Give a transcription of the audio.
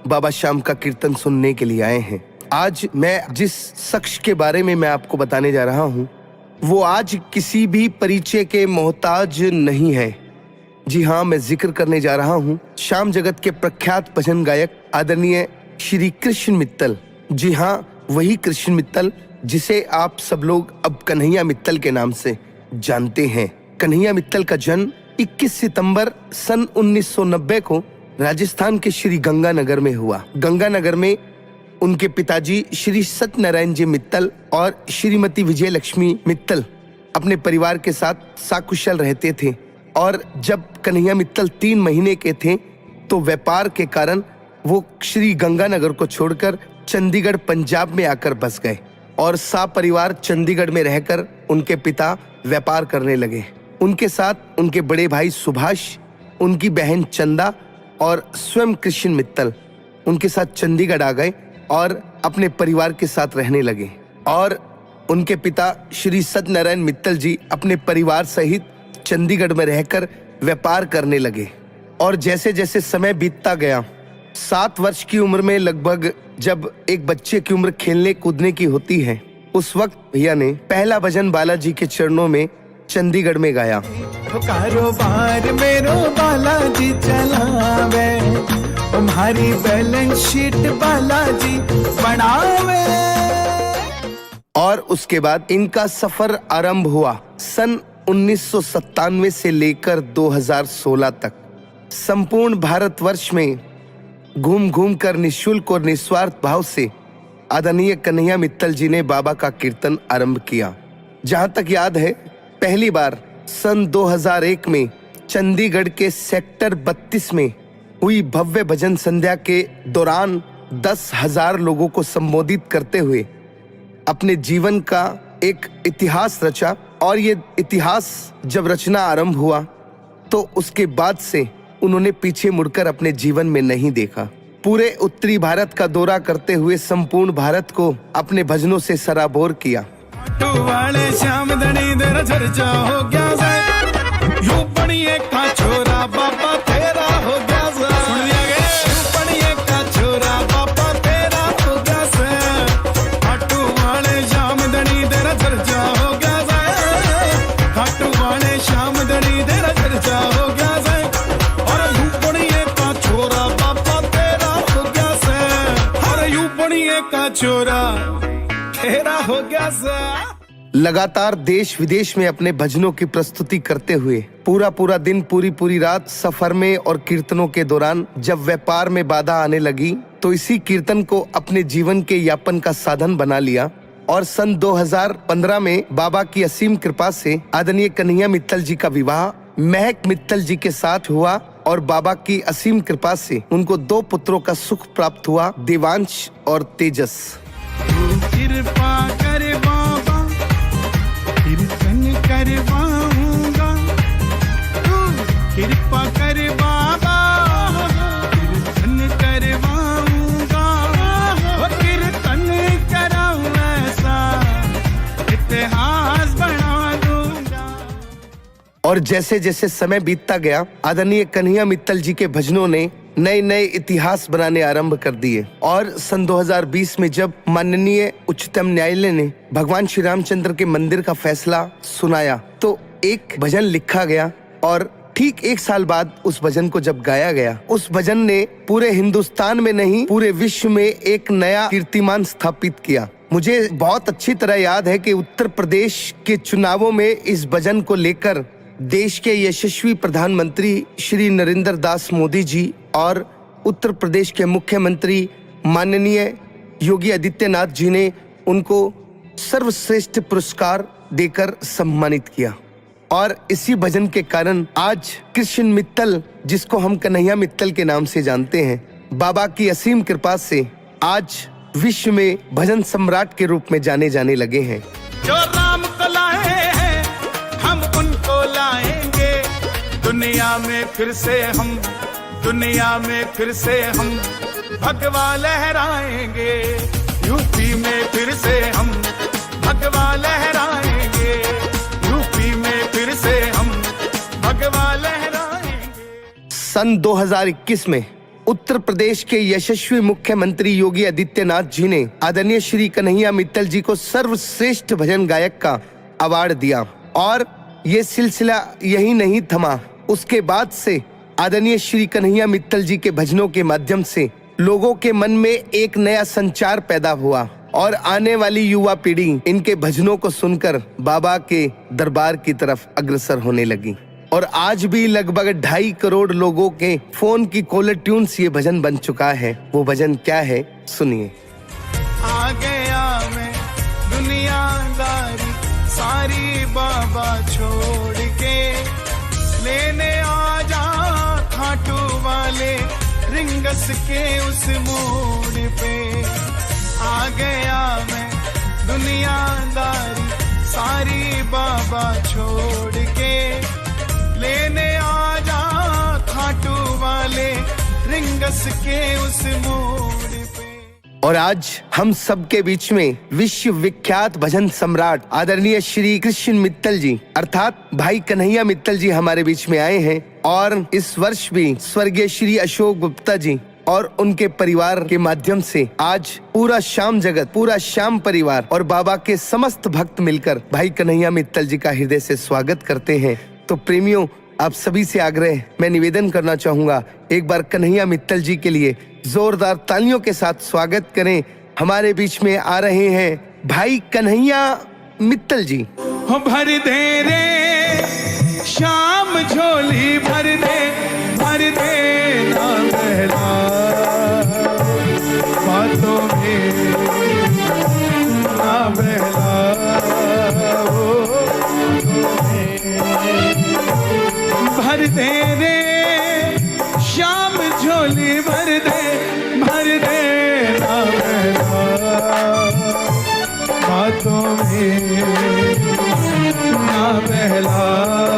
बाबा श्याम का कीर्तन सुनने के लिए आए हैं। आज मैं जिस शख्स के बारे में मैं आपको बताने जा रहा हूँ वो आज किसी भी परिचय के मोहताज नहीं है। जी हाँ, मैं जिक्र करने जा रहा हूँ श्याम जगत के प्रख्यात भजन गायक आदरणीय श्री कृष्ण मित्तल। जी हाँ, वही कृष्ण मित्तल जिसे आप सब लोग अब कन्हैया मित्तल के नाम से जानते हैं। कन्हैया मित्तल का जन्म 21 सितंबर सन 1990 को राजस्थान के श्री गंगानगर में हुआ। गंगानगर में उनके पिताजी श्री सत्यनारायण जी मित्तल और श्रीमती विजय लक्ष्मी मित्तल अपने परिवार के साथ सकुशल रहते थे। और जब कन्हैया मित्तल 3 महीने के थे तो व्यापार के कारण वो श्री गंगानगर को छोड़कर चंडीगढ़ पंजाब में आकर बस गए और परिवार चंडीगढ़ में रहकर उनके पिता व्यापार करने लगे। उनके साथ उनके बड़े भाई सुभाष, उनकी बहन चंदा और स्वयं कृष्ण मित्तल उनके साथ चंडीगढ़ आ गए और अपने परिवार के साथ रहने लगे। और उनके पिता श्री सत्यनारायण मित्तल जी अपने परिवार सहित चंडीगढ़ में रहकर व्यापार करने लगे। और जैसे जैसे समय बीतता गया, 7 वर्ष की उम्र में लगभग जब एक बच्चे की उम्र खेलने कूदने की होती है, उस वक्त भैया ने पहला भजन बालाजी के चरणों में चंडीगढ़ में गाया। कारोबार मेरो बालाजी चलावे, तुम्हारी बैलेंस शीट बालाजी बनावे। और उसके बाद इनका सफर आरंभ हुआ सन 1997 से लेकर 2016 तक। संपूर्ण भारतवर्ष में घूम घूम कर निःशुल्क और निस्वार्थ भाव से आदरणीय कन्हैया मित्तल जी ने बाबा का कीर्तन आरंभ किया। जहां तक याद है, पहली बार सन 2001 में चंडीगढ़ के सेक्टर 32 में हुई भव्य भजन संध्या के दौरान 10,000 लोगों को संबोधित करते हुए अपने जीवन का एक इतिहास रचा। और ये इतिहास जब रचना आरंभ हुआ तो उसके बाद से उन्होंने पीछे मुड़कर अपने जीवन में नहीं देखा। पूरे उत्तरी भारत का दौरा करते हुए संपूर्ण भारत को अपने भजनों से सराबोर किया। लगातार देश विदेश में अपने भजनों की प्रस्तुति करते हुए पूरा दिन पूरी रात सफर में और कीर्तनों के दौरान जब व्यापार में बाधा आने लगी तो इसी कीर्तन को अपने जीवन के यापन का साधन बना लिया। और सन 2015 में बाबा की असीम कृपा से आदरणीय कन्हैया मित्तल जी का विवाह महक मित्तल जी के साथ हुआ। और बाबा की असीम कृपा से उनको 2 पुत्रों का सुख प्राप्त हुआ, देवांश और तेजस। कृपा कर बाबा, कीर्तन करवाऊंगा, कृपा कर बाबा, कीर्तन करवाऊंगा, कीर्तन कराऊं ऐसा इतिहास बना दूंगा। और जैसे जैसे समय बीतता गया, आदरणीय कन्हैया मित्तल जी के भजनों ने नए इतिहास बनाने आरंभ कर दिए। और सन 2020 में जब माननीय उच्चतम न्यायालय ने भगवान श्री रामचंद्र के मंदिर का फैसला सुनाया तो एक भजन लिखा गया। और ठीक 1 साल बाद उस भजन को जब गाया गया, उस भजन ने पूरे हिंदुस्तान में नहीं पूरे विश्व में एक नया कीर्तिमान स्थापित किया। मुझे बहुत अच्छी तरह याद है कि उत्तर प्रदेश के चुनावों में इस भजन को लेकर देश के यशस्वी प्रधानमंत्री श्री नरेंद्र दास मोदी जी और उत्तर प्रदेश के मुख्यमंत्री माननीय योगी आदित्यनाथ जी ने उनको सर्वश्रेष्ठ पुरस्कार देकर सम्मानित किया। और इसी भजन के कारण आज कृष्ण मित्तल, जिसको हम कन्हैया मित्तल के नाम से जानते हैं, बाबा की असीम कृपा से आज विश्व में भजन सम्राट के रूप में जाने जाने लगे हैं। जो राम को लाए हैं हम उनको लाएंगे, दुनिया में फिर से हम भगवा लहराएंगे, यूपी में फिर से हम भगवा लहराएंगे, यूपी में फिर से हम भगवा लहराएंगे। सन 2021 में उत्तर प्रदेश के यशस्वी मुख्यमंत्री योगी आदित्यनाथ जी ने आदरणीय श्री कन्हैया मित्तल जी को सर्वश्रेष्ठ भजन गायक का अवार्ड दिया और ये सिलसिला यही नहीं थमा। उसके बाद से आदरणीय श्री कन्हैया मित्तल जी के भजनों के माध्यम से लोगों के मन में एक नया संचार पैदा हुआ और आने वाली युवा पीढ़ी इनके भजनों को सुनकर बाबा के दरबार की तरफ अग्रसर होने लगी और आज भी लगभग 2.5 करोड़ लोगों के फोन की कॉलर ट्यून से ये भजन बन चुका है। वो भजन क्या है, सुनिए। आ गया मैं दुनियादारी सारी बाबा छोड़ के, लेने आ जा खाटू वाले रिंगस के उस मोड़ पे। आ गया मैं दुनियादारी सारी बाबा छोड़ के, लेने आ जा खाटू वाले रिंगस के उस मोड़ पे। और आज हम सबके बीच में विश्व विख्यात भजन सम्राट आदरणीय श्री कृष्ण मित्तल जी अर्थात भाई कन्हैया मित्तल जी हमारे बीच में आए हैं और इस वर्ष भी स्वर्गीय श्री अशोक गुप्ता जी और उनके परिवार के माध्यम से आज पूरा श्याम जगत, पूरा श्याम परिवार और बाबा के समस्त भक्त मिलकर भाई कन्हैया मित्तल जी का हृदय से स्वागत करते हैं। तो प्रेमियों, आप सभी से आग्रह मैं निवेदन करना चाहूंगा, एक बार कन्हैया मित्तल जी के लिए जोरदार तालियों के साथ स्वागत करें। हमारे बीच में आ रहे हैं भाई कन्हैया मित्तल जी। हो भर दे रे शाम झोली भर दे ना बहला बातों में ना बहला भर दे रे शाम झोली भर दे ना बहला बातों में ना बहला